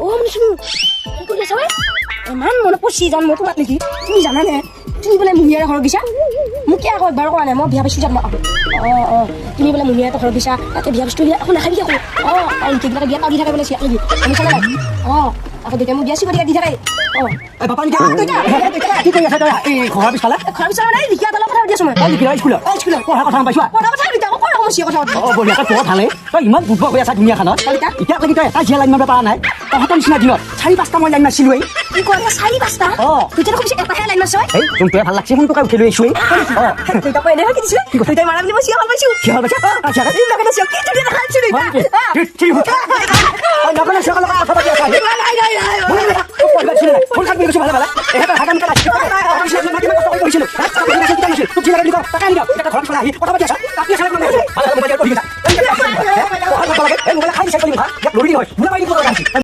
শুনো কি কৰি আছা ঐ ইমান মনত পৰছি জান মই তোমাক নেকি তুমি জানানে তুমি বোলে মুনিয়াৰ ঘৰত গৈছা মোক কিয় আকৌ একবাৰ কোৱা নাই মই বিয়া পাইছোঁ যাম তুমি বোলে মুনিয়াৰ ঘৰত গৈছা তাতে বিয়া বস্তু আকৌ নাখাবি আকৌ আৰু কেইবিলাক বিয়া পাতি থাকে বোলে চিয়া নেকি আমি চালে নাই আকৌ দেউতাই মোক বিয়া চিবা দি থাকে বাপা কি কৰি আছা তই এই ঘৰৰ পিছফালে নাই লিখা তলৰ কথা পাতি আছোঁ মই স্কুলত পঢ়াৰ কথা পাইছোঁ পঢ়া কথা দেউতাই আকৌ কৈ চিয়া কথা পাতি বঢ়িয়া তই ভালে তই ইমান বুদ্ধ হৈ আছা দুনিয়াখনত এতিয়া লাগি তই এটা জিয়া লাইন মাৰিব পৰা নাই তহঁতৰ নিচিনা দিনত 4-5টা মই লাইন মাৰিছিলোঁৱেই কি কয় 4-5টা দুইটা খুব এটাহে লাইন মাৰিছ এই যোনটোৱে ভাল লাগছে সোনটো কাই উঠিলৈ আছোঁৱেই দেউতা কৈ এনেহে কি দিছিলে দেউতাই মাৰা বুলি মই চিয়া ভাল পাইছোঁ চিয়া ভাল পাইছা কি ধুনীয়া দেখাইছোঁ নকলে সকলো কথা পাতি আছা ভালে